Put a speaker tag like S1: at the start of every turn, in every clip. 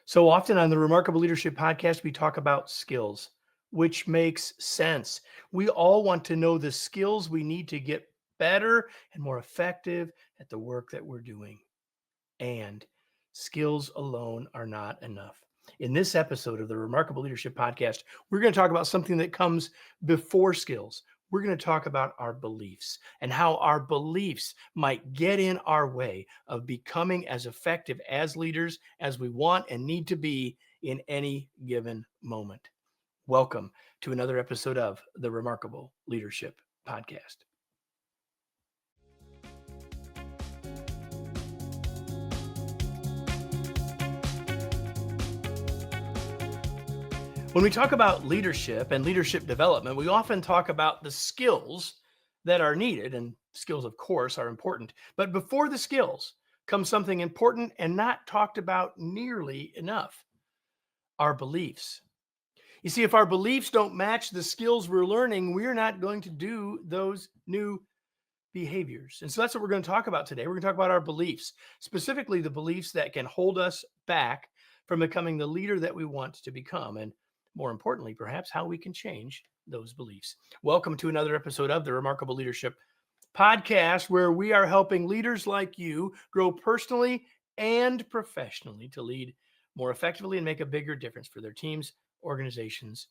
S1: So often on the Remarkable Leadership Podcast, we talk about skills, which makes sense. We all want to know the skills we need to get better and more effective at the work that we're doing. And skills alone are not enough. In this episode of the Remarkable Leadership Podcast, we're going to talk about something that comes before skills. We're going to talk about our beliefs and how our beliefs might get in our way of becoming as effective as leaders as we want and need to be in any given moment. Welcome to another episode of the Remarkable Leadership Podcast. When we talk about leadership and leadership development, we often talk about the skills that are needed, and skills, of course, are important. But before the skills comes something important and not talked about nearly enough: our beliefs. You see, if our beliefs don't match the skills we're learning, we're not going to do those new behaviors. And so that's what we're going to talk about today. We're going to talk about our beliefs, specifically the beliefs that can hold us back from becoming the leader that we want to become. And more importantly, perhaps how we can change those beliefs. Welcome to another episode of the Remarkable Leadership Podcast, where we are helping leaders like you grow personally and professionally to lead more effectively and make a bigger difference for their teams, organizations,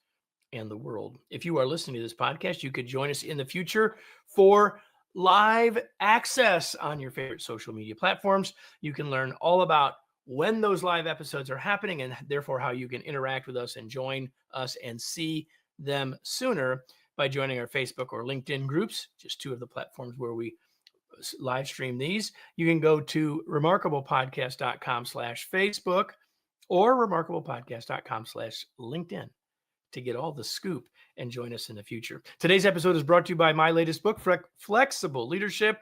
S1: and the world. If you are listening to this podcast, you could join us in the future for live access on your favorite social media platforms. You can learn all about when those live episodes are happening and therefore how you can interact with us and join us and see them sooner by joining our Facebook or LinkedIn groups, just two of the platforms where we live stream these. You can go to remarkablepodcast.com/Facebook or remarkablepodcast.com/LinkedIn to get all the scoop and join us in the future. Today's episode is brought to you by my latest book, Flexible Leadership: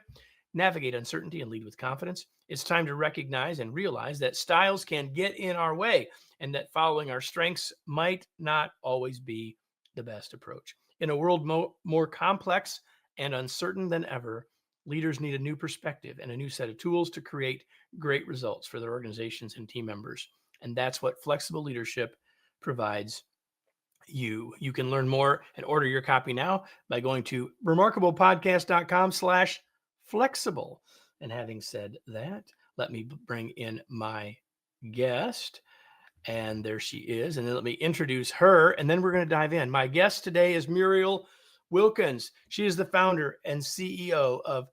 S1: Navigate Uncertainty and Lead with Confidence. It's time to recognize and realize that styles can get in our way and that following our strengths might not always be the best approach. In a world more complex and uncertain than ever, leaders need a new perspective and a new set of tools to create great results for their organizations and team members. And that's what Flexible Leadership provides you. You can learn more and order your copy now by going to remarkablepodcast.com/flexible. And having said that, let me bring in my guest. And there she is. And then let me introduce her. And then we're going to dive in. My guest today is Muriel Wilkins. She is the founder and CEO of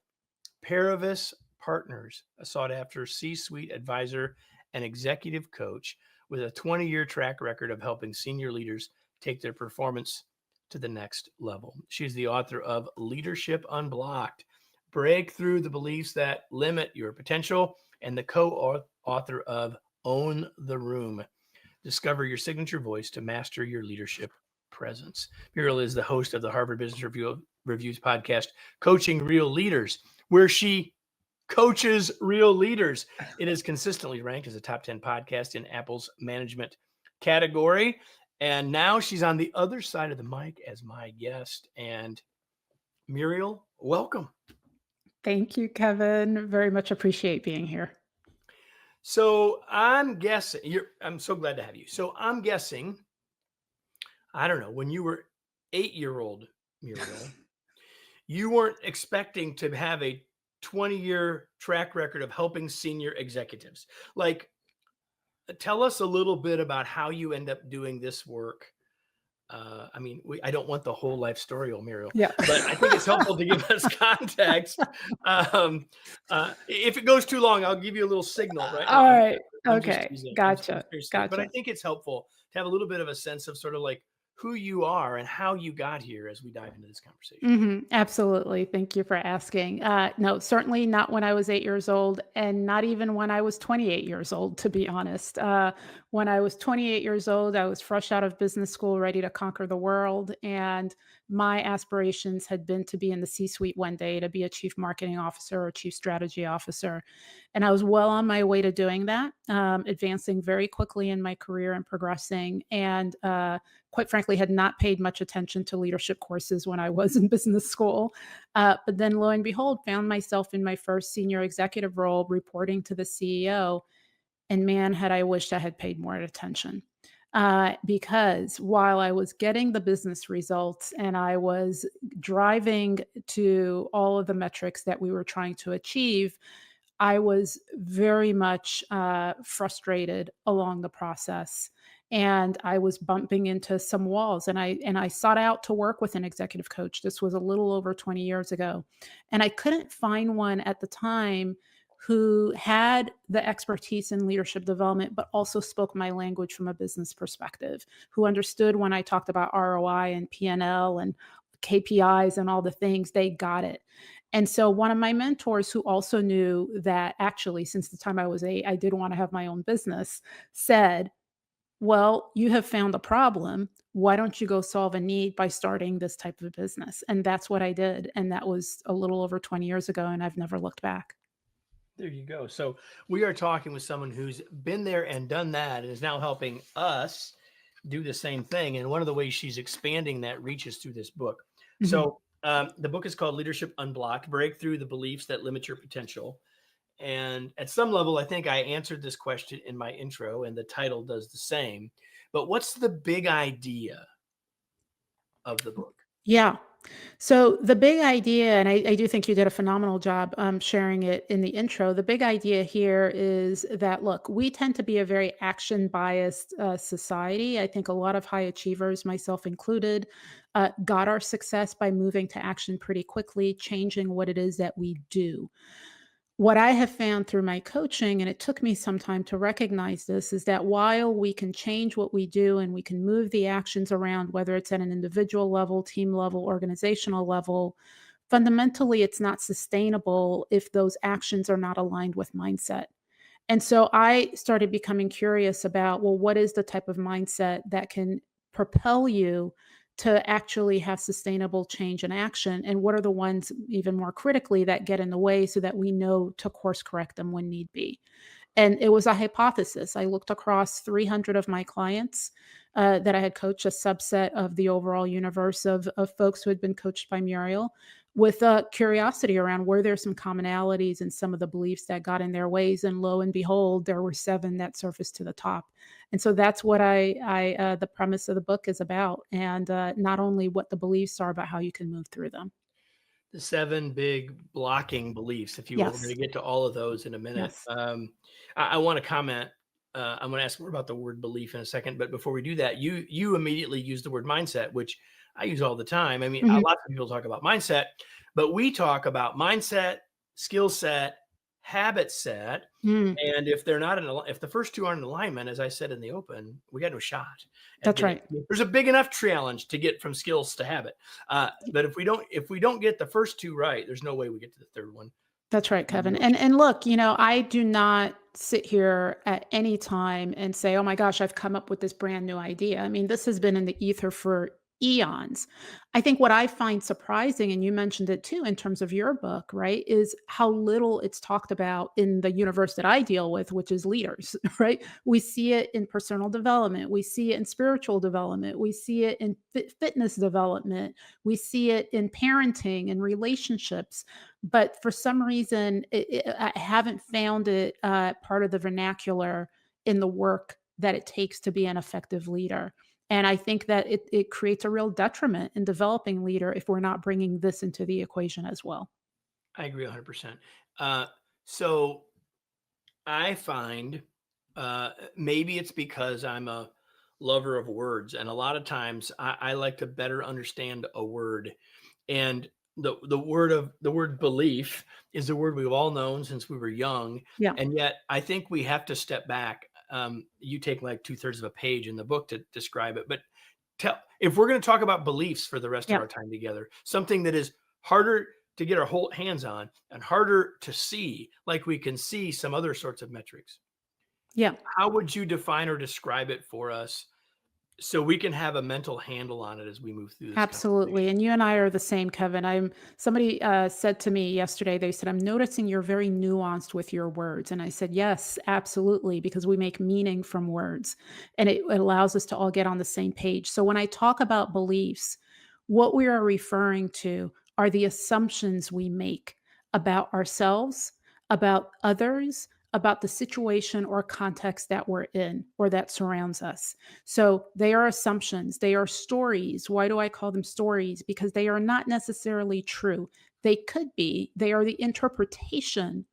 S1: Paravis Partners, a sought-after C-suite advisor and executive coach with a 20-year track record of helping senior leaders take their performance to the next level. She's the author of Leadership Unblocked: Break Through the Beliefs That Limit Your Potential, and the co-author of Own the Room: Discover Your Signature Voice to Master Your Leadership Presence. Muriel is the host of the Harvard Business Review's podcast, Coaching Real Leaders, where she coaches real leaders. It is consistently ranked as a top 10 podcast in Apple's management category. And now she's on the other side of the mic as my guest. And Muriel, welcome.
S2: Thank you, Kevin. Very much appreciate being here.
S1: So I'm guessing I'm so glad to have you. So I'm guessing, I don't know, when you were 8-year-old Muriel, you weren't expecting to have a 20-year track record of helping senior executives. Like, tell us a little bit about how you end up doing this work. I don't want the whole life story, Muriel,
S2: Yeah.
S1: but I think it's helpful to give us context. If it goes too long, I'll give you a little signal, right?
S2: All right. Okay. Gotcha.
S1: But I think it's helpful to have a little bit of a sense of sort of like who you are and how you got here as we dive into this conversation.
S2: Absolutely. Thank you for asking. No, certainly not when I was 8 years old, and not even when I was 28 years old, to be honest. When I was 28 years old, I was fresh out of business school, ready to conquer the world. And my aspirations had been to be in the C-suite one day, to be a chief marketing officer or chief strategy officer. And I was well on my way to doing that, advancing very quickly in my career and progressing. And quite frankly, had not paid much attention to leadership courses when I was in business school. But then lo and behold, found myself in my first senior executive role reporting to the CEO. And man, had I wished I had paid more attention. Because while I was getting the business results and I was driving to all of the metrics that we were trying to achieve, I was very much frustrated along the process. And I was bumping into some walls, and I sought out to work with an executive coach. This was a little over 20 years ago, and I couldn't find one at the time who had the expertise in leadership development, but also spoke my language from a business perspective, who understood when I talked about ROI and P&L and KPIs and all the things, they got it. And so one of my mentors who also knew that actually since the time I was 8, I did want to have my own business, said, "Well, you have found a problem. Why don't you go solve a need by starting this type of business?" And that's what I did. And that was a little over 20 years ago, and I've never looked back.
S1: There you go. So we are talking with someone who's been there and done that and is now helping us do the same thing. And one of the ways she's expanding that reach is through this book.
S2: Mhm.
S1: So the book is called Leadership Unblocked: Break Through the Beliefs That Limit Your Potential. And at some level, I think I answered this question in my intro, and the title does the same. But what's the big idea of the book?
S2: Yeah. So the big idea, and I do think you did a phenomenal job sharing it in the intro. The big idea here is that, look, we tend to be a very action biased society. I think a lot of high achievers, myself included, got our success by moving to action pretty quickly, changing what it is that we do. What I have found through my coaching, and it took me some time to recognize this, is that while we can change what we do and we can move the actions around, whether it's at an individual level, team level, organizational level, fundamentally it's not sustainable if those actions are not aligned with mindset. And so I started becoming curious about, well, what is the type of mindset that can propel you to actually have sustainable change and action? And what are the ones, even more critically, that get in the way so that we know to course correct them when need be? And it was a hypothesis. I looked across 300 of my clients that I had coached, a subset of the overall universe of folks who had been coached by Muriel, with a curiosity around were there some commonalities in some of the beliefs that got in their ways. And lo and behold, there were 7 that surfaced to the top. And so that's what the premise of the book is about. And not only what the beliefs are, but how you can move through them.
S1: The 7 big blocking beliefs, if you will. We're going
S2: Yes.
S1: to get to all of those in a minute.
S2: Yes.
S1: I want to comment. I'm going to ask more about the word belief in a second, but before we do that, you immediately use the word mindset, which I use all the time. I mean,
S2: Mhm.
S1: lots of people talk about mindset, but we talk about mindset, skill set, habit set,
S2: Mm,
S1: and if they're not if the first 2 aren't in alignment, as I said in the open, we got no shot at
S2: that's
S1: getting.
S2: right.
S1: There's a big enough challenge to get from skills to habit. But if we don't get the first 2 right, there's no way we get to the third one.
S2: That's right, Kevin.
S1: No
S2: And
S1: chance.
S2: look, I do not sit here at any time and say, "Oh my gosh, I've come up with this brand new idea." I mean, this has been in the ether for eons. I think what I find surprising, and you mentioned it too in terms of your book, right, is how little it's talked about in the universe that I deal with, which is leaders, right? We see it in personal development, we see it in spiritual development, we see it in fitness development, we see it in parenting and relationships, but for some reason, I haven't found it part of the vernacular in the work that it takes to be an effective leader. And I think that it creates a real detriment in developing leader if we're not bringing this into the equation as well.
S1: I agree 100%. Uh, so I find maybe it's because I'm a lover of words, and a lot of times I like to better understand a word. And the word belief is a word we've all known since we were young,
S2: Yeah,
S1: and yet I think we have to step back. You take like 2/3 of a page in the book to describe it, but tell if we're going to talk about beliefs for the rest of
S2: yeah,
S1: our time together, something that is harder to get our whole hands on and harder to see, like we can see some other sorts of metrics.
S2: yeah.
S1: How would you define or describe it for us so we can have a mental handle on it as we move through this
S2: Absolutely,
S1: conversation?
S2: and you and I are the same, Kevin. I'm somebody said to me yesterday. They said, "I'm noticing you're very nuanced with your words," and I said, "Yes, absolutely," because we make meaning from words, and it allows us to all get on the same page. So when I talk about beliefs, what we are referring to are the assumptions we make about ourselves, about others, about the situation or context that we're in or that surrounds us. So they are assumptions, they are stories. Why do I call them stories? Because they are not necessarily true. They could be, they are the interpretation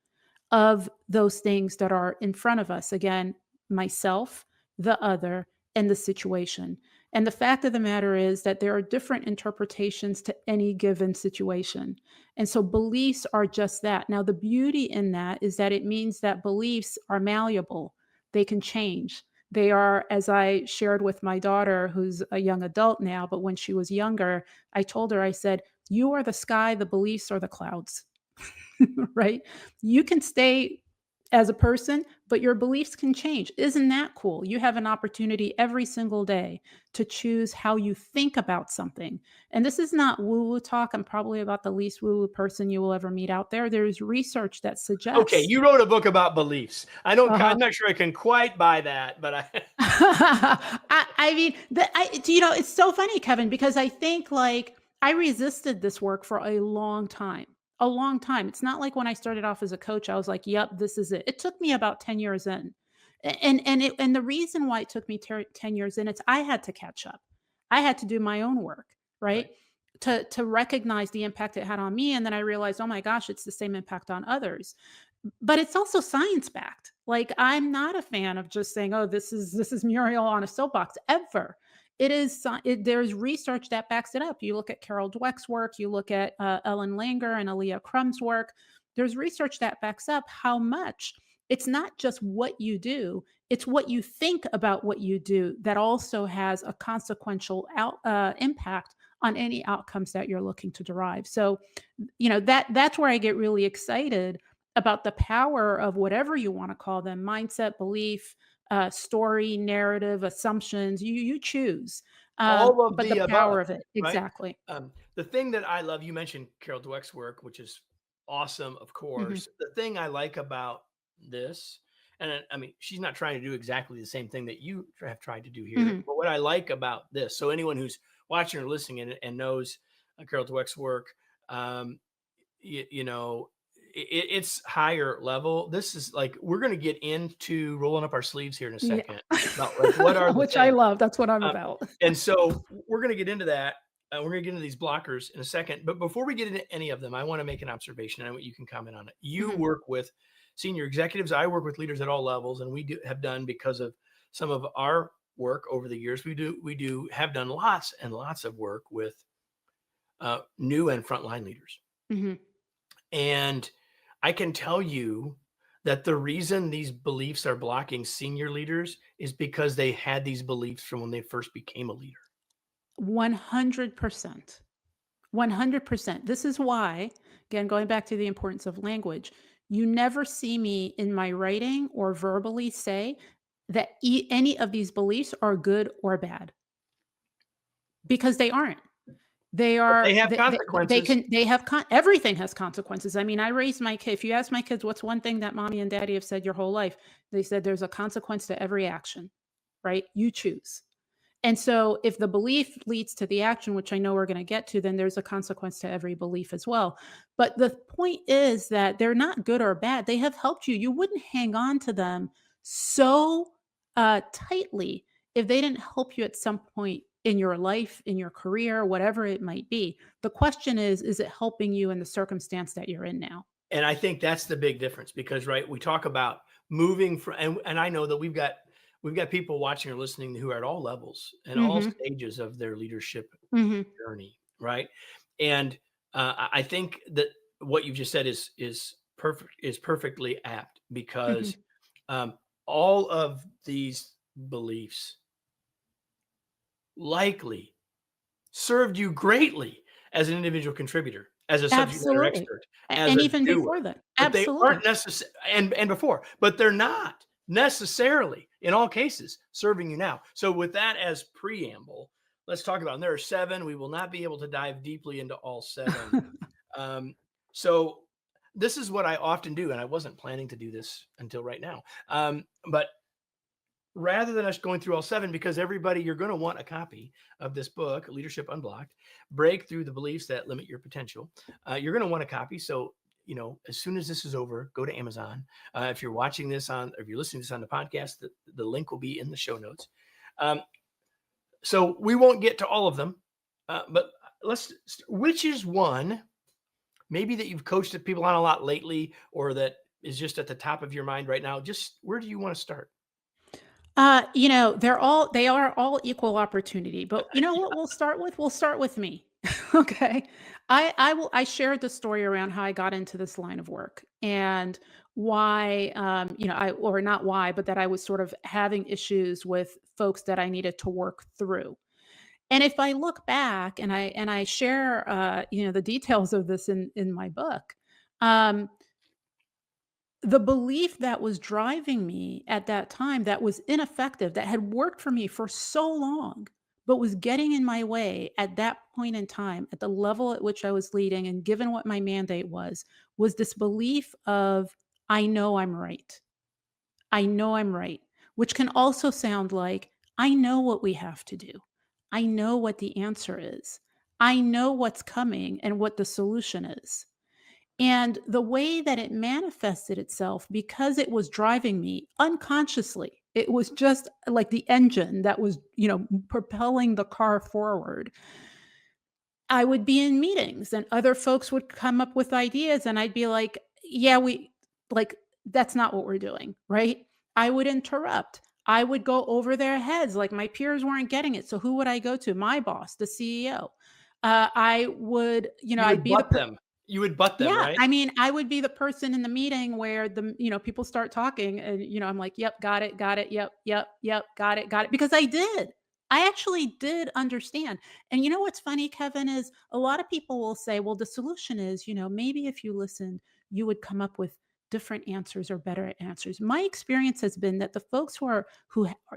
S2: of those things that are in front of us. Again, myself, the other, and the situation. And the fact of the matter is that there are different interpretations to any given situation. And so beliefs are just that. Now, the beauty in that is that it means that beliefs are malleable, they can change. They are, as I shared with my daughter, who's a young adult now, but when she was younger, I told her, I said, you are the sky, the beliefs are the clouds. Right? You can stay as a person, but your beliefs can change. Isn't that cool? You have an opportunity every single day to choose how you think about something. And this is not woo woo talk. I'm probably about the least woo woo person you will ever meet out there. There's research that
S1: Okay,
S2: suggests.
S1: you wrote a book about beliefs. I don't.
S2: Uh-huh.
S1: I'm not sure I can quite buy that, but I.
S2: I mean, it's so funny, Kevin, because I think like I resisted this work for a long time. A long time. It's not like when I started off as a coach, I was like, "Yep, this is it." It took me about 10 years in. And the reason why it took me 10 years in, it's I had to catch up. I had to do my own work, right?
S1: Right.
S2: To recognize the impact it had on me, and then I realized, "Oh my gosh, it's the same impact on others." But it's also science backed. Like, I'm not a fan of just saying, "Oh, this is Muriel on a soapbox," ever. It is there's research that backs it up. You look at Carol Dweck's work, you look at Ellen Langer and Aaliyah Crumb's work. There's research that backs up how much it's not just what you do, it's what you think about what you do that also has a consequential impact on any outcomes that you're looking to derive. So, that's where I get really excited about the power of whatever you want to call them, mindset, belief, story, narrative, assumptions. You choose,
S1: All of
S2: but the
S1: the above,
S2: power of it,
S1: right?
S2: exactly.
S1: The thing that I love, you mentioned Carol Dweck's work, which is awesome, of
S2: Hmm.
S1: course. The thing I like about this, and I mean, she's not trying to do exactly the same thing that you have tried to do here,
S2: Hmm.
S1: but what I like about this, so anyone who's watching or listening and knows Carol Dweck's work, um, you know, it's higher level. This is like we're going to get into rolling up our sleeves here in a
S2: Yeah,
S1: second about like what are the
S2: which I
S1: things.
S2: love. That's what I'm
S1: Um,
S2: about.
S1: and so we're going to get into that. We're going to get into these blockers in a second. But before we get into any of them, I want to make an observation and you can comment on it. You
S2: Hmm.
S1: work with senior executives. I work with leaders at all levels, and have done because of some of our work over the years. We have done lots and lots of work with new and frontline leaders.
S2: Hmm.
S1: And I can tell you that the reason these beliefs are blocking senior leaders is because they had these beliefs from when they first became a leader.
S2: 100%. 100%. This is why, again, going back to the importance of language, you never see me in my writing or verbally say that any of these beliefs are good or bad because they aren't. They
S1: But they
S2: are
S1: have
S2: they
S1: consequences.
S2: can they have everything has consequences. I mean, I raised my kid. If you ask my kids, what's one thing that mommy and daddy have said your whole life? They said there's a consequence to every action, right? You choose. And so if the belief leads to the action, which I know we're going to get to, then there's a consequence to every belief as well. But the point is that they're not good or bad. They have helped you. You wouldn't hang on to them so tightly if they didn't help you at some point in your life, in your career, whatever it might be. The question is it helping you in the circumstance that you're in now?
S1: And I think that's the big difference because, right, we talk about moving from, and I know that we've got people watching or listening who are at all levels and all
S2: Hmm.
S1: stages of their leadership
S2: Hmm.
S1: journey, right? And I think that what you've just said is perfectly apt
S2: Hmm.
S1: because um, all of these beliefs likely served you greatly as an individual contributor, as a subject matter
S2: Absolutely.
S1: expert, as
S2: And
S1: a
S2: even
S1: doer,
S2: before that.
S1: but they aren't
S2: Absolutely.
S1: necessary and before, but they're not necessarily in all cases serving you now. So with that as preamble, let's talk about, and there are 7. We will not be able to dive deeply into all 7. Um, so this is what I often do, and I wasn't planning to do this until right now. But rather than us going through all 7, because everybody, you're going to want a copy of this book, Leadership Unblocked, Break Through the Beliefs That Limit Your Potential. You're going to want a copy. So, as soon as this is over, go to Amazon. If you're watching this if you're listening to this on the podcast, the link will be in the show notes. So we won't get to all of them, but which is one maybe that you've coached people on a lot lately, or that is just at the top of your mind right now? Just where do you want to start?
S2: They are all equal opportunity, but you know what we'll start with? We'll start with me. Okay. I shared the story around how I got into this line of work and why, or not why, but that I was sort of having issues with folks that I needed to work through. And if I look back and I share, the details of this in my book, um, the belief that was driving me at that time that was ineffective, that had worked for me for so long, but was getting in my way at that point in time, at the level at which I was leading and given what my mandate was this belief of, I know I'm right. I know I'm right, which can also sound like, I know what we have to do. I know what the answer is. I know what's coming and what the solution is. And the way that it manifested itself, because it was driving me unconsciously, it was just like the engine that was, propelling the car forward. I would be in meetings and other folks would come up with ideas and I'd be like, yeah, that's not what we're doing, right? I would interrupt. I would go over their heads like my peers weren't getting it. So who would I go to? My boss, the CEO. I would,
S1: You
S2: I'd
S1: would
S2: be the
S1: butt them. You would butt them,
S2: yeah,
S1: right?
S2: I mean, I would be the person in the meeting where people start talking and, I'm like, "Yep, got it, got it. Yep, yep, yep, got it," because I did. I actually did understand. And you know what's funny, Kevin, is a lot of people will say, "Well, the solution is, maybe if you listened, you would come up with different answers or better answers." My experience has been that the folks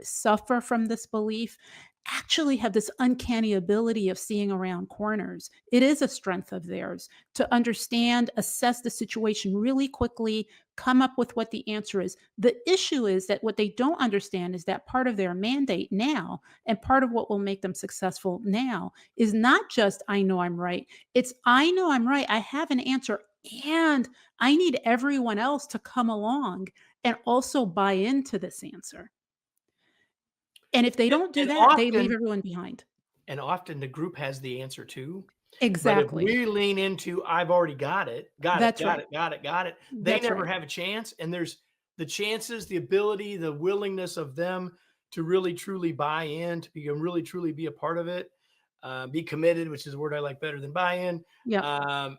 S2: suffer from this belief actually have this uncanny ability of seeing around corners. It is a strength of theirs to understand, assess the situation really quickly, come up with what the answer is. The issue is that what they don't understand is that part of their mandate now and part of what will make them successful now is not just, I know I'm right. It's, I know I'm right. I have an answer and I need everyone else to come along and also buy into this answer. And if they
S1: And,
S2: don't do
S1: and
S2: that, they leave
S1: often,
S2: everyone behind.
S1: and often the group has the answer too. But if
S2: Exactly.
S1: we lean into, I've already got it, got it,
S2: That's
S1: got
S2: right.
S1: it, got it, got it, they
S2: That's
S1: never
S2: right.
S1: have a chance. And there's the chances, the ability, the willingness of them to really truly buy in, to be really truly be a part of it, be committed, which is a word I like better than buy in,
S2: Yep.
S1: um,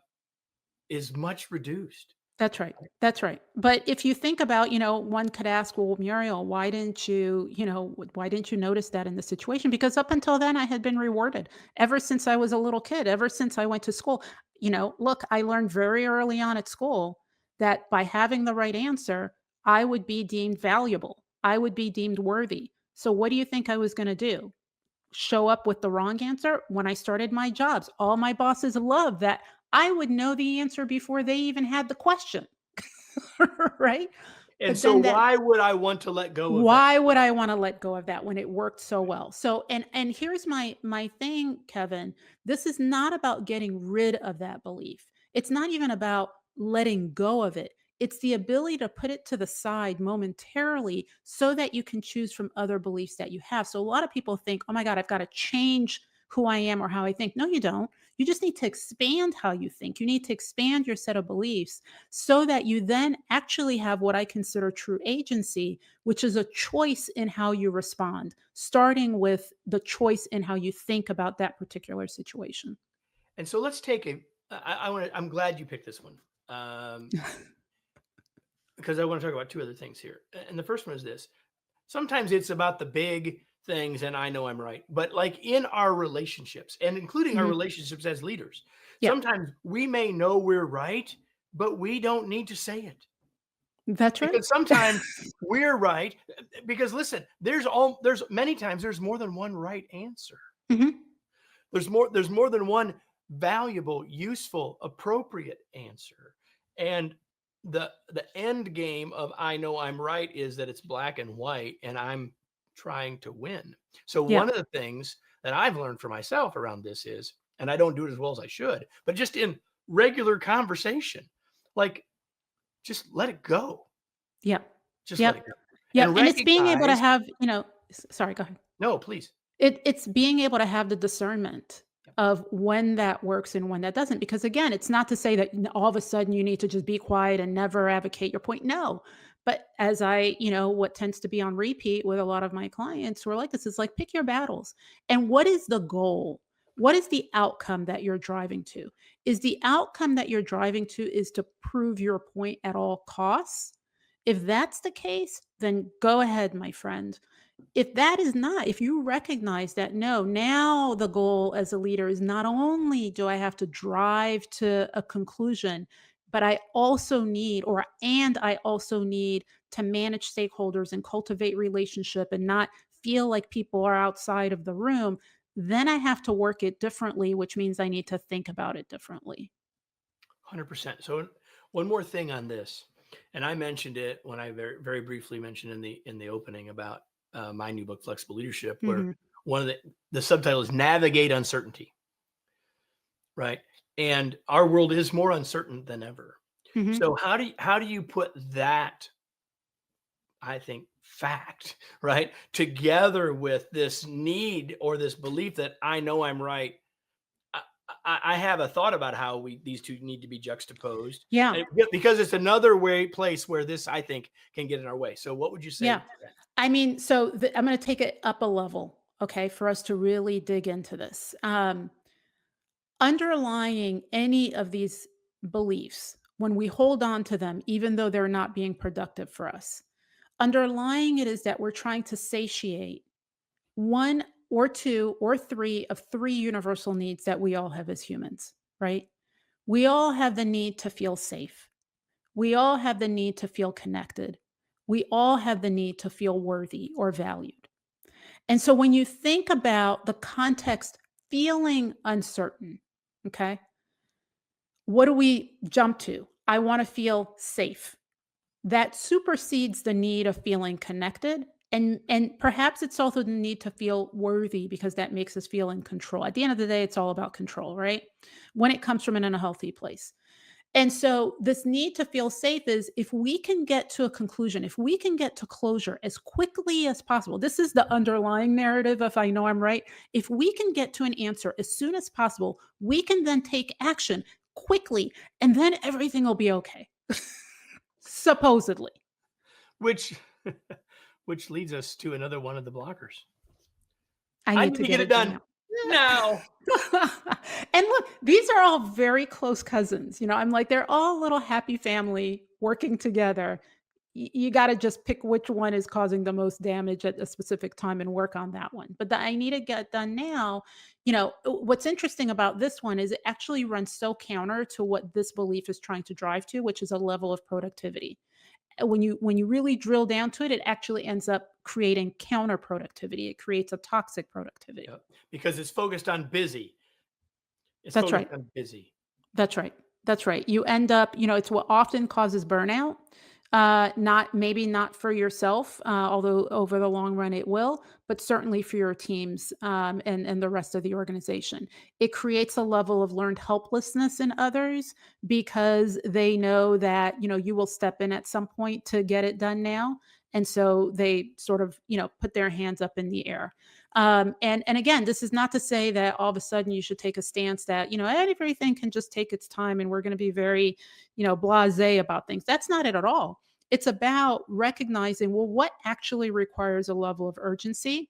S1: is much reduced.
S2: That's right. That's right. But if you think about, one could ask, well, Muriel, why didn't you notice that in the situation? Because up until then, I had been rewarded ever since I was a little kid, ever since I went to school. Look, I learned very early on at school that by having the right answer, I would be deemed valuable. I would be deemed worthy. So what do you think I was going to do? Show up with the wrong answer? When I started my jobs, all my bosses loved that I would know the answer before they even had the question, right?
S1: And
S2: But
S1: so
S2: then that
S1: why would I want to let go of that?
S2: why would I wanna let go of that when it worked so well? So and here's my thing, Kevin. This is not about getting rid of that belief. It's not even about letting go of it. It's the ability to put it to the side momentarily so that you can choose from other beliefs that you have. So a lot of people think, "Oh my god, I've got to change who I am or how I think." No, you don't. You just need to expand how you think. You need to expand your set of beliefs so that you then actually have what I consider true agency, which is a choice in how you respond, starting with the choice in how you think about that particular situation.
S1: And so let's take I'm glad you picked this one. Because I want to talk about two other things here. And the first one is this. Sometimes it's about the big things and I know I'm right. But like in our relationships and including our
S2: Mhm.
S1: relationships as leaders,
S2: Yeah,
S1: sometimes we may know we're right, but we don't need to say it.
S2: that's right.
S1: Because sometimes we're right. Because listen, there's many times there's more than one right answer.
S2: Mhm.
S1: There's more than one valuable, useful, appropriate answer. And the end game of I know I'm right is that it's black and white and I'm trying to win. So
S2: Yeah.
S1: one of the things that I've learned for myself around this is, and I don't do it as well as I should, but just in regular conversation, like, just let it go.
S2: Yep.
S1: Just let it
S2: Yep.
S1: go.
S2: Yep.
S1: And
S2: And it's being able to
S1: recognize
S2: have, sorry, go ahead.
S1: no, please.
S2: It's being able to have the discernment
S1: Yep.
S2: of when that works and when that doesn't, because again, it's not to say that all of a sudden you need to just be quiet and never advocate your point. No. But as what tends to be on repeat with a lot of my clients who are like this is like, pick your battles. And what is the goal? What is the outcome that you're driving to? Is the outcome that you're driving to is to prove your point at all costs? If that's the case, then go ahead, my friend. If that is not, if you recognize that, no, now the goal as a leader is not only do I have to drive to a conclusion, but I also need to manage stakeholders and cultivate relationship and not feel like people are outside of the room, then I have to work it differently, which means I need to think about it differently.
S1: 100%. So one more thing on this, and I mentioned it when I very, very briefly mentioned in the opening about my new book, Flexible Leadership, where
S2: Mhm.
S1: one of the subtitle is Navigate Uncertainty, right? And our world is more uncertain than ever.
S2: Mhm.
S1: So how do you put that, I think, fact, right, together with this need or this belief that I know I'm right? I, I have a thought about how these two need to be juxtaposed,
S2: Yeah.
S1: because it's another place where this, I think, can get in our way. So what would you say
S2: Yeah.
S1: to that?
S2: I mean, so I'm going to take it up a level, okay, for us to really dig into this. Underlying any of these beliefs, when we hold on to them, even though they're not being productive for us, underlying it is that we're trying to satiate one or two or three of three universal needs that we all have as humans, right? We all have the need to feel safe. We all have the need to feel connected. We all have the need to feel worthy or valued. And so when you think about the context feeling uncertain, okay, what do we jump to? I want to feel safe. That supersedes the need of feeling connected. And perhaps it's also the need to feel worthy because that makes us feel in control. At the end of the day, it's all about control, right? When it comes from an unhealthy place. And so this need to feel safe is if we can get to a conclusion, if we can get to closure as quickly as possible. This is the underlying narrative, if I know I'm right. If we can get to an answer as soon as possible, we can then take action quickly and then everything will be okay. Supposedly.
S1: Which which leads us to another one of the blockers.
S2: I
S1: I
S2: need
S1: need
S2: to
S1: to get
S2: get
S1: it
S2: it done
S1: done
S2: now.
S1: now.
S2: And look, these are all very close cousins. I'm like, they're all a little happy family working together. You got to just pick which one is causing the most damage at a specific time and work on that one. But I need to get done now. What's interesting about this one is it actually runs so counter to what this belief is trying to drive to, which is a level of productivity. When you really drill down to it, it actually ends up creating counter productivity. It creates a toxic productivity.
S1: Yep. Because it's focused on busy. It's
S2: That's
S1: focused
S2: right.
S1: on busy.
S2: That's right. That's right. You end up, it's what often causes burnout. Not for yourself, although over the long run it will, but certainly for your teams and the rest of the organization. It creates a level of learned helplessness in others because they know that you will step in at some point to get it done now, and so they sort of put their hands up in the air. And again, this is not to say that all of a sudden you should take a stance that everything can just take its time and we're going to be very blasé about things. That's not it at all. It's about recognizing, well, what actually requires a level of urgency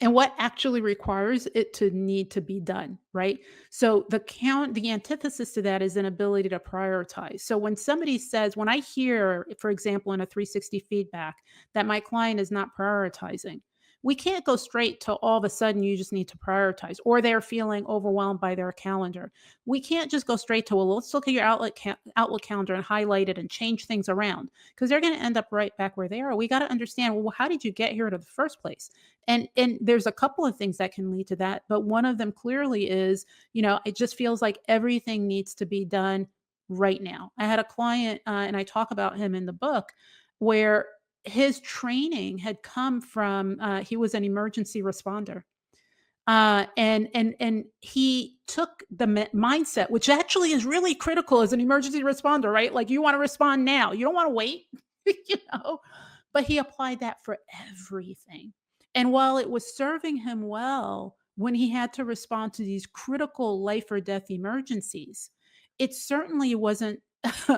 S2: and what actually requires it to need to be done, right? So the antithesis to that is an ability to prioritize. So when I hear, for example, in a 360 feedback that my client is not prioritizing, we can't go straight to all of a sudden you just need to prioritize, or they're feeling overwhelmed by their calendar. We can't just go straight to, well, let's look at your Outlook calendar and highlight it and change things around, because they're going to end up right back where they are. We got to understand, well, how did you get here in the first place? And there's a couple of things that can lead to that, but one of them clearly is, it just feels like everything needs to be done right now. I had a client, and I talk about him in the book, where his training had come from, he was an emergency responder. And he took the mindset, which actually is really critical as an emergency responder, right? Like you want to respond now, you don't want to wait, you know. But he applied that for everything. And while it was serving him well when he had to respond to these critical life or death emergencies, it certainly wasn't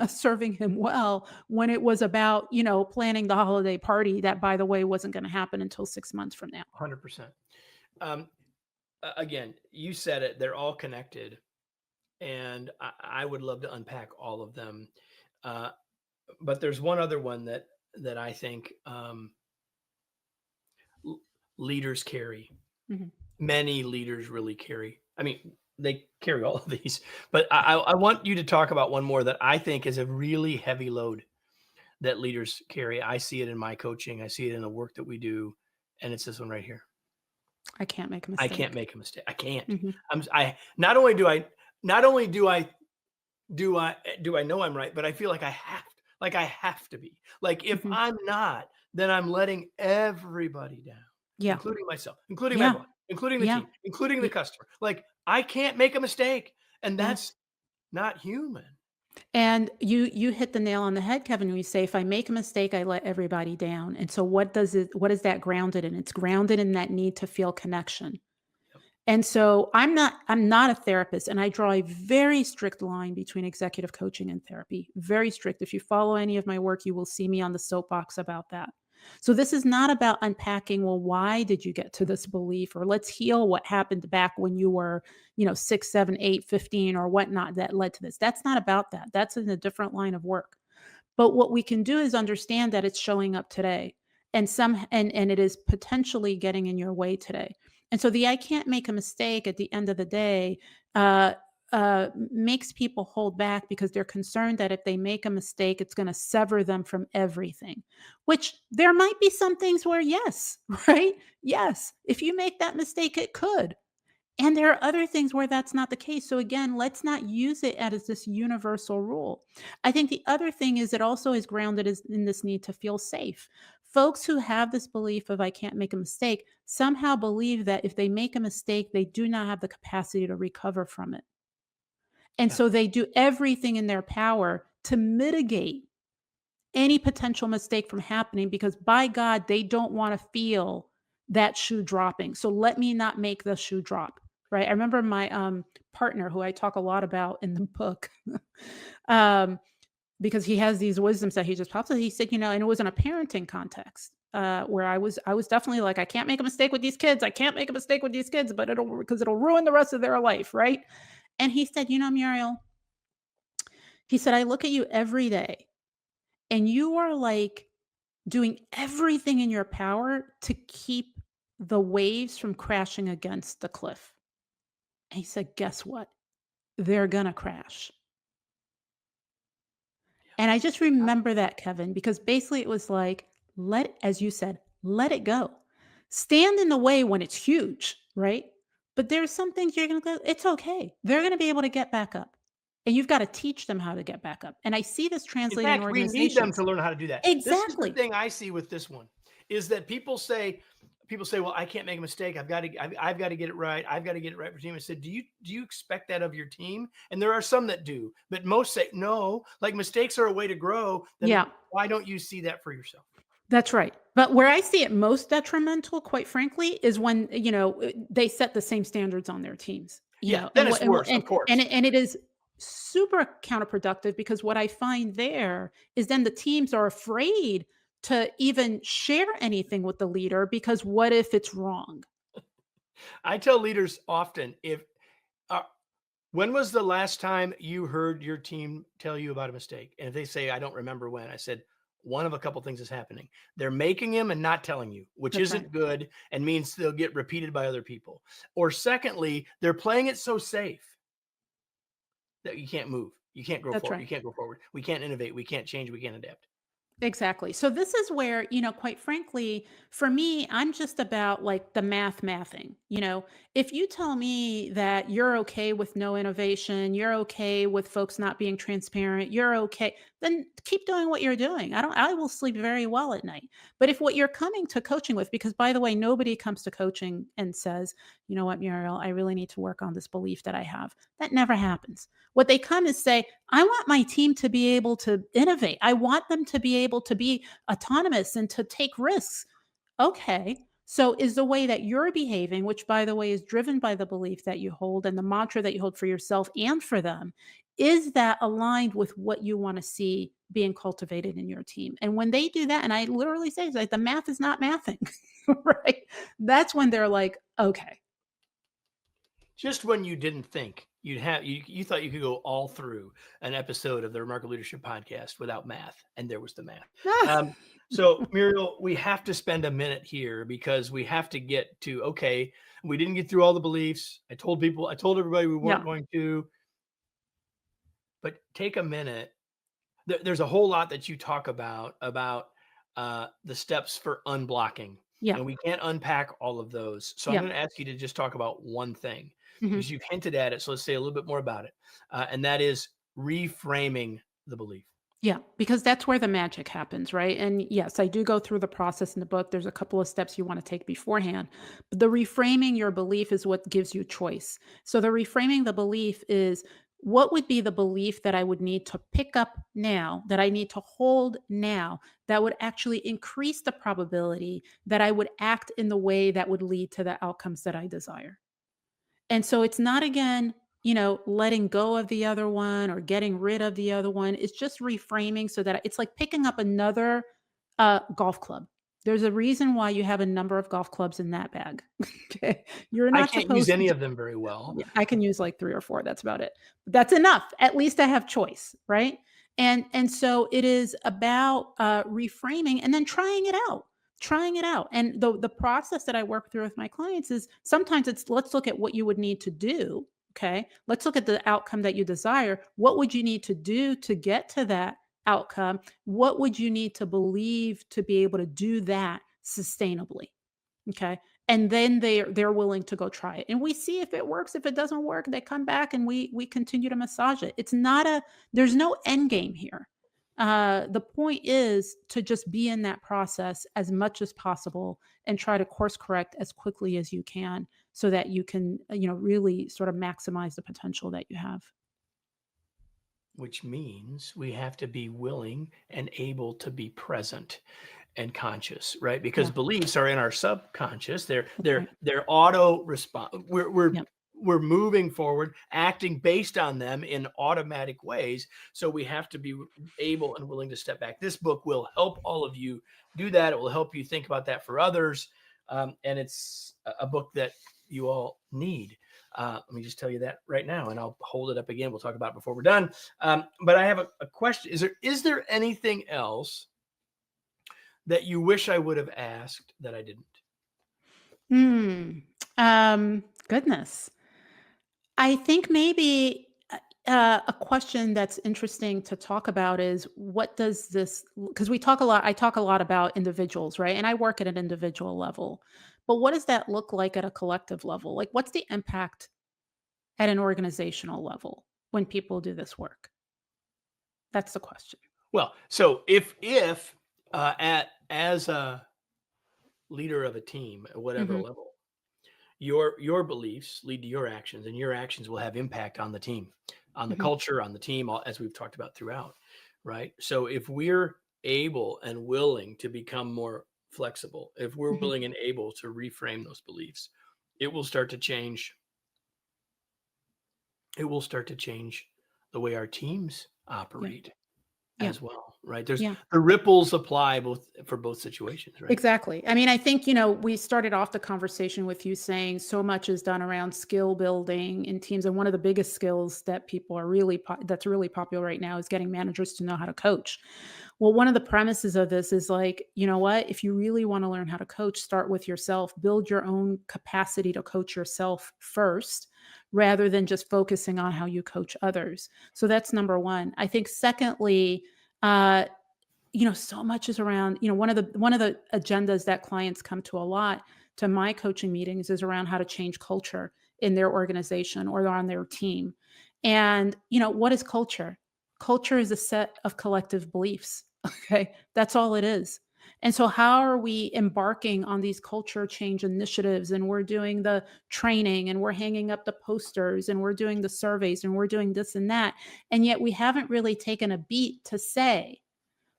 S2: serving him well when it was about, planning the holiday party that, by the way, wasn't going to happen until 6 months from now.
S1: 100%. Um, Again, you said it, they're all connected. And I would love to unpack all of them. Uh, but there's one other one that I think leaders carry.
S2: Mhm.
S1: Many leaders really carry. I mean, they carry all of these, but I want you to talk about one more that I think is a really heavy load that leaders carry. I see it in my coaching. I see it in the work that we do, and it's this one right here.
S2: I can't make a
S1: I can't
S2: mistake.
S1: make a mistake. I can't.
S2: Mhm.
S1: I not only do I not only do I know I'm right, but I feel like I have to be. Like if
S2: Mhm.
S1: I'm not, then I'm letting everybody down,
S2: Yeah.
S1: including myself, including my
S2: Yeah.
S1: boss, including the
S2: Yeah.
S1: team, including the
S2: Y
S1: customer. Like I can't make a mistake, and
S2: yeah.
S1: that's not human.
S2: And you hit the nail on the head, Kevin, when you say, "If I make a mistake, I let everybody down." And so what is that grounded in? It's grounded in that need to feel connection.
S1: Yep.
S2: And so I'm not a therapist, and I draw a very strict line between executive coaching and therapy. Very strict. If you follow any of my work, you will see me on the soapbox about that. So this is not about unpacking, well, why did you get to this belief? Or let's heal what happened back when you were, 6, 7, 8, 15, or whatnot that led to this. That's not about that. That's in a different line of work. But what we can do is understand that it's showing up today and it is potentially getting in your way today. And so the I can't make a mistake at the end of the day uh, makes people hold back because they're concerned that if they make a mistake, it's going to sever them from everything, which there might be some things where, yes, right? Yes. If you make that mistake, it could. And there are other things where that's not the case. So again, let's not use it as this universal rule. I think the other thing is it also is grounded in this need to feel safe. Folks who have this belief of I can't make a mistake somehow believe that if they make a mistake, they do not have the capacity to recover from it. And
S1: Yeah.
S2: so they do everything in their power to mitigate any potential mistake from happening because by God, they don't want to feel that shoe dropping. So let me not make the shoe drop. Right. I remember my partner who I talk a lot about in the book. um, because he has these wisdoms that he just pops up. He said, and it was in a parenting context. Where I was definitely like, I can't make a mistake with these kids. I can't make a mistake with these kids, but it'll ruin the rest of their life, right? And he said, Muriel, he said, I look at you every day and you are like doing everything in your power to keep the waves from crashing against the cliff. And he said, guess what? They're going to crash. And I just remember that, Kevin, because basically it was like, as you said, let it go. Stand in the way when it's huge, right? But there's some things you're going to go, it's okay. They're going to be able to get back up. And you've got to teach them how to get back up. And I see this
S1: In
S2: translated in
S1: fact, we need them
S2: organizations.
S1: to learn how to do that. This is the
S2: Exactly.
S1: thing I see with this one is that people say, well, I can't make a mistake. I've got to get it right. I've got to get it right for team. I said, do you expect that of your team? And there are some that do, but most say no, like mistakes are a way to grow. Then
S2: Yeah.
S1: why don't you see that for yourself?
S2: That's right. But where I see it most detrimental, quite frankly, is when, they set the same standards on their teams,
S1: Yeah, then
S2: and
S1: it's
S2: what and
S1: worse,
S2: what
S1: of course.
S2: and it is super counterproductive because what I find there is then the teams are afraid to even share anything with the leader because what if it's wrong?
S1: I tell leaders often uh, when was the last time you heard your team tell you about a mistake? And if they say, I don't remember when, I said, one of a couple things is happening. They're making him and not telling you, which
S2: That's right.
S1: isn't good and means they'll get repeated by other people. Or secondly, they're playing it so safe that you can't move. You can't grow
S2: That's
S1: forward.
S2: right.
S1: You can't go forward. We can't innovate. We can't change. We can't adapt.
S2: Exactly. So this is where, quite frankly, for me, I'm just about like the mathing. If you tell me that you're okay with no innovation, you're okay with folks not being transparent, you're okay, then keep doing what you're doing. I will sleep very well at night. But if what you're coming to coaching with, because by the way, nobody comes to coaching and says, you know what, Muriel, I really need to work on this belief that I have. That never happens. What they come is say, I want my team to be able to innovate. I want them to be able to be autonomous and to take risks. Okay. So is the way that you're behaving, which by the way is driven by the belief that you hold and the mantra that you hold for yourself and for them, is that aligned with what you want to see being cultivated in your team? And when they do that, and I literally say, it's like the math is not mathing, right? That's when they're like, okay.
S1: Just when you didn't think you thought you could go all through an episode of the Remarkable Leadership Podcast without math, and there was the math. So Muriel, we have to spend a minute here because we have to get to, okay, we didn't get through all the beliefs. I told everybody we weren't
S2: Yeah.
S1: going to, but take a minute. There's a whole lot that you talk about the steps for unblocking.
S2: Yeah.
S1: And we can't unpack all of those. So I'm
S2: Yeah.
S1: going to ask you to just talk about one thing
S2: Mhm.
S1: because you've hinted at it. So let's say a little bit more about it. And that is reframing the belief.
S2: Yeah, because that's where the magic happens, right? And yes, I do go through the process in the book. There's a couple of steps you want to take beforehand. But the reframing your belief is what gives you choice. So the reframing the belief is, what would be the belief that I would need to pick up now, that I need to hold now, that would actually increase the probability that I would act in the way that would lead to the outcomes that I desire? And so it's not, again, letting go of the other one or getting rid of the other one. It's just reframing so that it's like picking up another golf club. There's a reason why you have a number of golf clubs in that bag. Okay. You're
S1: I
S2: not
S1: can't use
S2: supposed to.
S1: any of them very well.
S2: Yeah, I can use like 3 or 4, that's about it. But that's enough. At least I have choice, right? And so it is about, reframing and then trying it out. Trying it out. And the process that I work through with my clients is sometimes it's, let's look at what you would need to do, okay? Let's look at the outcome that you desire. What would you need to do to get to that outcome? What would you need to believe to be able to do that sustainably? Okay. And then they're willing to go try it. And we see if it works. If it doesn't work, they come back and we continue to massage it. It's not a There's no end game here. The point is to just be in that process as much as possible and try to course correct as quickly as you can so that you can, really sort of maximize the potential that you have.
S1: Which means we have to be willing and able to be present and conscious, right? Because
S2: Yeah,
S1: beliefs are in our subconscious. They're
S2: that's
S1: they're
S2: right.
S1: they're auto response. We're
S2: Yep.
S1: we're moving forward, acting based on them in automatic ways. So we have to be able and willing to step back. This book will help all of you do that. It will help you think about that for others, and it's a book that you all need. Let me just tell you that right now, and I'll hold it up again. We'll talk about it before we're done. But I have a question. Is there anything else that you wish I would have asked that I didn't?
S2: Hmm. Goodness. I think maybe a question that's interesting to talk about is, what does this, because I talk a lot about individuals, right? And I work at an individual level. But what does that look like at a collective level? Like, what's the impact at an organizational level when people do this work? That's the question.
S1: Well, so if at as a leader of a team at whatever
S2: Mhm.
S1: level, your beliefs lead to your actions, and your actions will have impact on the team, on the
S2: Mhm.
S1: culture, on the team, as we've talked about throughout, right? So if we're able and willing to become more flexible, if we're
S2: Mhm.
S1: willing and able to reframe those beliefs, it will start to change. It will start to change the way our teams
S2: Yeah.
S1: operate
S2: Yeah.
S1: as well, right? There's
S2: Yeah.
S1: the ripples apply for both situations, right?
S2: Exactly. I mean, I think, we started off the conversation with you saying so much is done around skill building in teams. And one of the biggest skills that people are that's really popular right now is getting managers to know how to coach. Well, one of the premises of this is like, you know what? If you really want to learn how to coach, start with yourself, build your own capacity to coach yourself first, rather than just focusing on how you coach others. So that's number one. I think, secondly, uh, so much is around, one of the agendas that clients come to a lot to my coaching meetings is around how to change culture in their organization or on their team. And, what is culture? Culture is a set of collective beliefs. Okay. That's all it is. And so, how are we embarking on these culture change initiatives? And we're doing the training and we're hanging up the posters and we're doing the surveys and we're doing this and that. And yet, we haven't really taken a beat to say,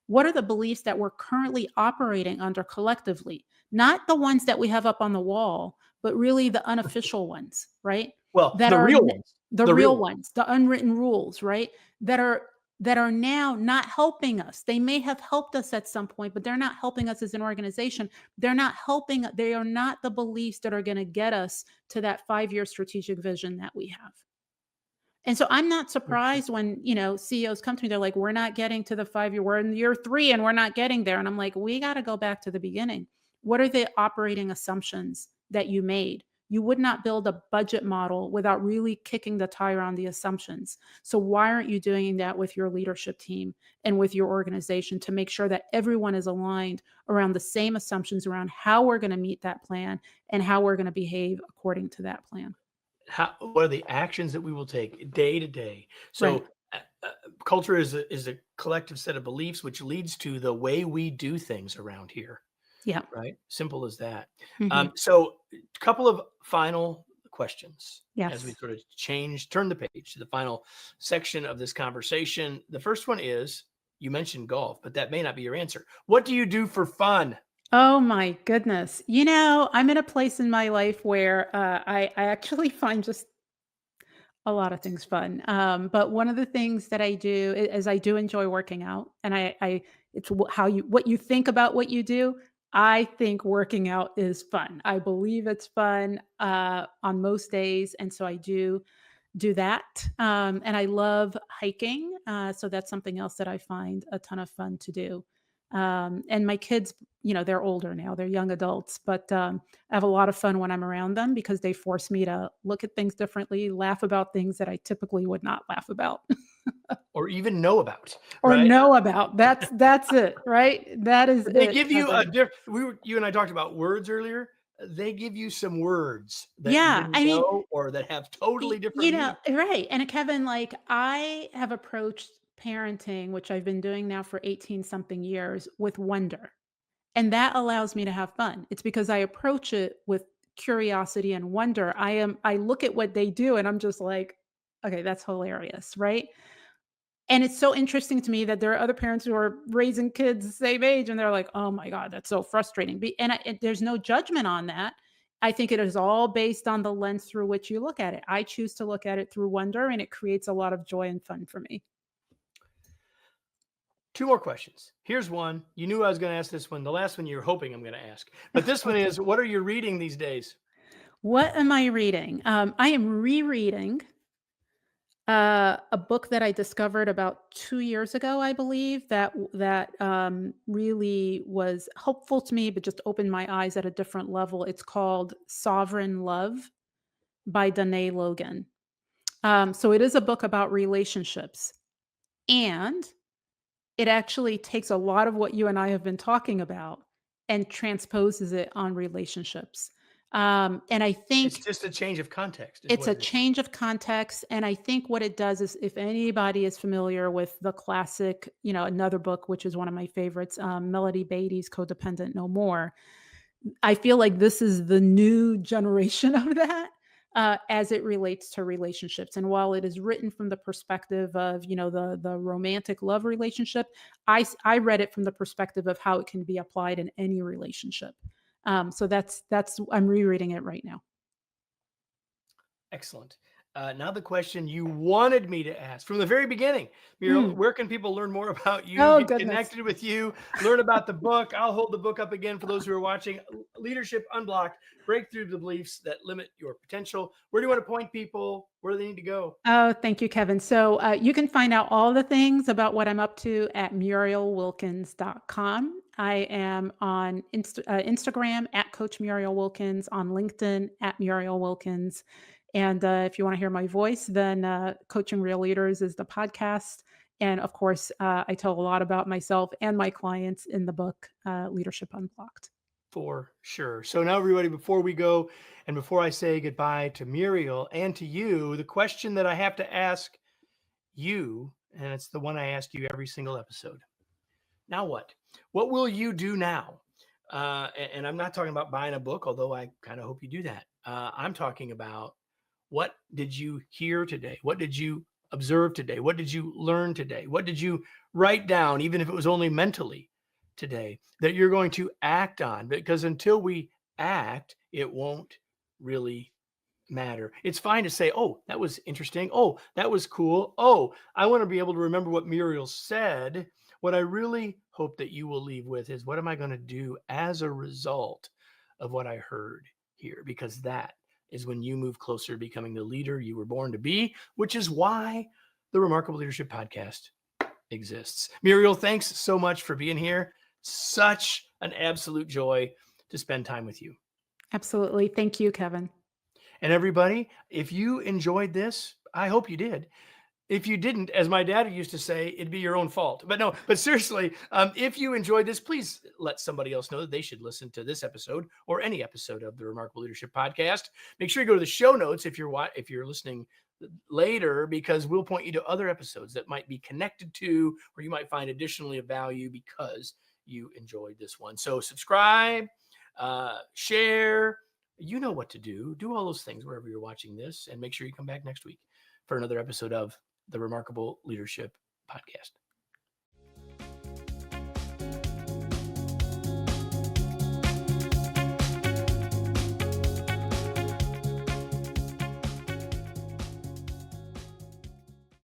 S2: what are the beliefs that we're currently operating under collectively? Not the ones that we have up on the wall, but really the unofficial ones, right?
S1: Well,
S2: That
S1: the
S2: are
S1: real ones,
S2: the
S1: the real
S2: real
S1: ones.
S2: ones, the unwritten rules, right? That are now not helping us. They may have helped us at some point, but they're not helping us as an organization. They are not the beliefs that are going to get us to that 5-year strategic vision that we have. And so I'm not
S1: Okay.
S2: surprised when, CEOs come to me, they're like, we're not getting to the 5-year, we're in year 3 and we're not getting there. And I'm like, we got to go back to the beginning. What are the operating assumptions that you made? You would not build a budget model without really kicking the tire on the assumptions. So why aren't you doing that with your leadership team and with your organization to make sure that everyone is aligned around the same assumptions around how we're going to meet that plan and how we're going to behave according to that plan?
S1: What are the actions that we will take day to day?
S2: Right.
S1: So, culture is a collective set of beliefs, which leads to the way we do things around here.
S2: Yeah.
S1: Right? Simple as that.
S2: Mhm.
S1: So a couple of final questions as we
S2: Yes.
S1: sort of turn the page to the final section of this conversation. The first one is, you mentioned golf, but that may not be your answer. What do you do for fun?
S2: Oh my goodness. I'm in a place in my life where I actually find just a lot of things fun. But one of the things that I do is I do enjoy working out, and I it's what you think about what you do. I think working out is fun. I believe it's fun on most days, and so I do that. And I love hiking. So that's something else that I find a ton of fun to do. And my kids, they're older now, they're young adults, but I have a lot of fun when I'm around them because they force me to look at things differently, laugh about things that I typically would not laugh about
S1: Or even know about,
S2: or
S1: right?
S2: know about. That's it, right? That is
S1: They
S2: it,
S1: give you a
S2: Kevin.
S1: you and I talked about words earlier. They give you some words that you
S2: Yeah.
S1: didn't
S2: I mean,
S1: know or that have totally different meanings.
S2: Right, and Kevin, like, I have approached parenting, which I've been doing now for 18 something years, with wonder, and that allows me to have fun. It's because I approach it with curiosity and wonder. I look at what they do and I'm just like, "Okay, that's hilarious," right? And it's so interesting to me that there are other parents who are raising kids the same age, and they're like, "Oh my god, that's so frustrating." There's no judgment on that. I think it is all based on the lens through which you look at it. I choose to look at it through wonder, and it creates a lot of joy and fun for me.
S1: Two more questions. Here's one. You knew I was going to ask this one. The last one you're hoping I'm going to ask. But this one
S2: Okay.
S1: is, what are you reading these days?
S2: What am I reading? I am rereading a book that I discovered about 2 years ago, I believe, that really was helpful to me, but just opened my eyes at a different level. It's called Sovereign Love by Danae Logan. So it is a book about relationships, and it actually takes a lot of what you and I have been talking about and transposes it on relationships. And I
S1: It's
S2: think
S1: just a change of context, is
S2: it's
S1: what
S2: a
S1: it is.
S2: change of context, and I think what it does is if anybody is familiar with the classic, another book, which is one of my favorites, Melody Beattie's Codependent No More, I feel like this is the new generation of that, as it relates to relationships. And while it is written from the perspective of, the romantic love relationship, I read it from the perspective of how it can be applied in any relationship. So that's I'm rereading it right now.
S1: Excellent. Now the question you wanted me to ask from the very beginning, Muriel,
S2: Mm.
S1: where can people learn more about you,
S2: Oh,
S1: get
S2: goodness.
S1: connected with you, learn about the book? I'll hold the book up again for those who are watching. Leadership Unblocked, Break Through the Beliefs That Limit Your Potential. Where do you want to point people? Where do they need to go?
S2: Oh, thank you, Kevin. So you can find out all the things about what I'm up to at murielwilkins.com. I am on Instagram at Coach Muriel Wilkins, on LinkedIn at Muriel Wilkins. And if you want to hear my voice, then Coaching Real Leaders is the podcast. And of course, I tell a lot about myself and my clients in the book, Leadership Unblocked.
S1: For sure. So now, everybody, before we go and before I say goodbye to Muriel and to you, the question that I have to ask you And it's the one I ask you every single episode. Now what? What will you do now? And I'm not talking about buying a book, although I kind of hope you do that. I'm talking about, what did you hear today? What did you observe today? What did you learn today? What did you write down, even if it was only mentally today, that you're going to act on? Because until we act, it won't really matter. It's fine to say, oh, that was interesting. Oh, that was cool. Oh, I want to be able to remember what Muriel said. What I really hope that you will leave with is, what am I going to do as a result of what I heard here? Because that is when you move closer to becoming the leader you were born to be, which is why the Remarkable Leadership Podcast exists. Muriel, thanks so much for being here. Such an absolute joy to spend time with you.
S2: Absolutely. Thank you, Kevin.
S1: And everybody, if you enjoyed this, I hope you did. If you didn't, as my dad used to say, it'd be your own fault. But seriously, if you enjoyed this, please let somebody else know that they should listen to this episode or any episode of the Remarkable Leadership Podcast. Make sure you go to the show notes if you're listening later, because we'll point you to other episodes that might be connected to, or you might find additionally of value because you enjoyed this one. So subscribe, share. You know what to do. Do all those things wherever you're watching this, and make sure you come back next week for another episode of the Remarkable Leadership Podcast.